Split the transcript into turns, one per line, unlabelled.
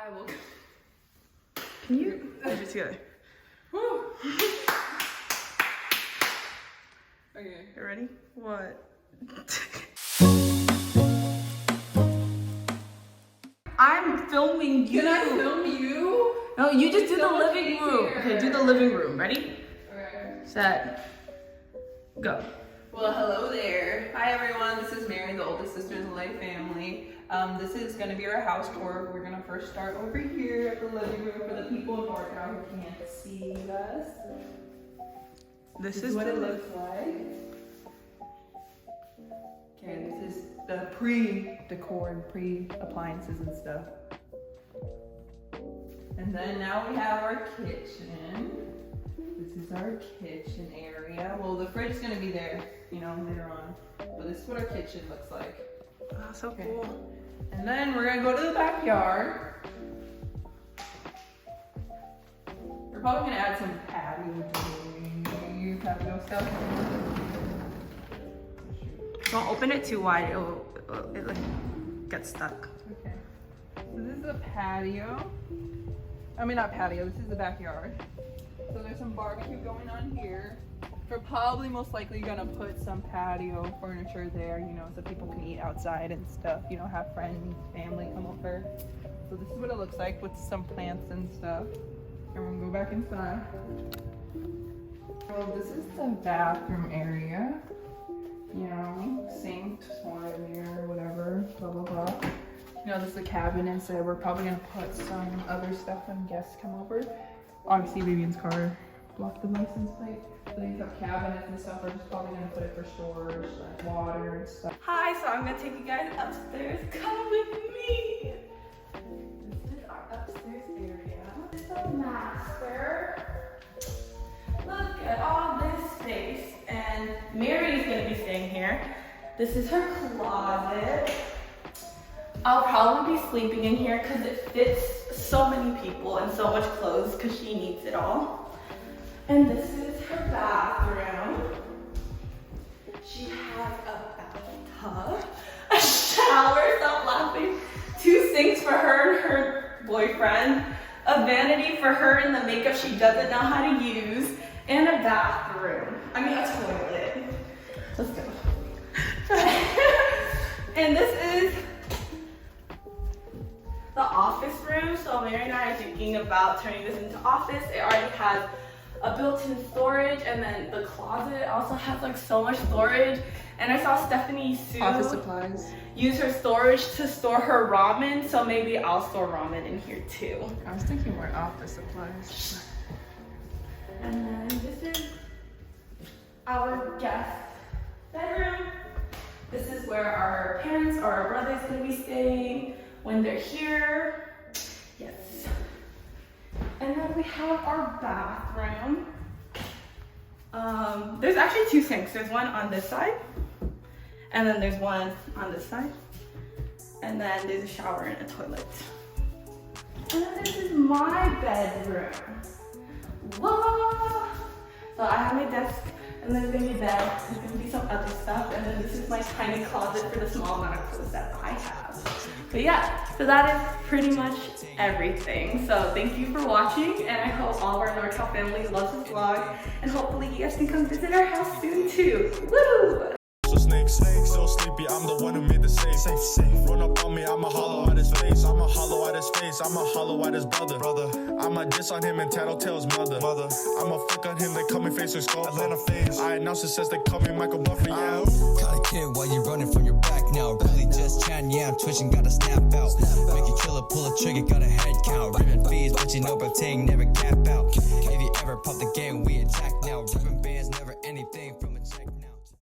I will.
Can you put it together?
Okay.
You ready? What? I'm filming you.
Can I film you?
No, you just do the
So much
living room.
easier.
Okay, do the living room. Ready?
Okay.
Set. Go.
Well, hello there. Hi everyone, this is Mary, the oldest sister in the Light family. This is going to be our house tour. We're going to first start over here at the living room for the people in NorCal who can't see us.
This
is what it looks like. Okay, this is the pre-decor and pre-appliances and stuff. And then now we have our kitchen. This is our kitchen area. Well, the fridge is going to be there, you know, later on. But this is what our kitchen looks like.
Oh, so cool.
And then we're going to go to the backyard. We're probably going to add some patio stuff.
Don't open it too wide. It like gets stuck.
Okay. So this is a patio. I mean, not patio. This is the backyard. So there's some barbecue going on here. We're probably most likely gonna put some patio furniture there, you know, so people can eat outside and stuff, you know, have friends, family come over. So this is what it looks like with some plants and stuff. And we're gonna go back inside. Well, this is the bathroom area. You know, sink, water mirror, whatever, blah, blah, blah. You know, this is the cabinet, so we're probably gonna put some other stuff when guests come over. Obviously, Vivian's car blocked the license plate. So these have cabinets and stuff. We're just probably gonna put it for storage, like water and stuff.
Hi, so I'm gonna take you guys upstairs. Come with me. This is our upstairs area. It's a master. Look at all this space. And Mary's gonna be staying here. This is her closet. I'll probably be sleeping in here because it fits so many people and so much clothes because she needs it all. And this is her bathroom. She has a bathtub, a shower, stop laughing, 2 sinks for her and her boyfriend, a vanity for her and the makeup she doesn't know how to use, and a bathroom. I mean, a toilet. Let's go. And this is the office room. So Mary and I are thinking about turning this into office. It already has a built-in storage, and then the closet also has like so much storage. And I saw Stephanie Sue
Office supplies.
Use her storage to store her ramen, so maybe I'll store ramen in here too.
I was thinking more office supplies.
And then this is our guest bedroom. This is where our parents or our brother's gonna be staying when they're here. Yes. And then we have our bathroom. There's actually 2 sinks. There's one on this side, and then there's one on this side. And then there's a shower and a toilet. And then this is my bedroom. Whoa! So I have my desk, and then there's gonna be a bed, there's gonna be some other stuff, and then this is my tiny closet for the small amount of clothes that I have. But yeah, so that is pretty much everything. So thank you for watching, and I hope all of our NorCal family loves this vlog, and hopefully you guys can come visit our house soon too. Woo!
So sleepy, I'm the one who made the safe. Run up on me, I'ma hollow out his face. I'ma hollow out his face, I'ma hollow out his brother. I'ma diss on him and tattletale his mother. I'ma fuck on him, they call me face or skull. Atlanta face. I announce it says they call me Michael Buffer, yeah.
Got a kid while you running from your back now. Really just chatting, yeah, I'm twitching, gotta snap out. Make you kill it, pull a trigger, got a head count. Ribbon fees, but you know about Ting, never cap out. If you ever pop the game, we attack now. Ribbon bands, never anything from a check now.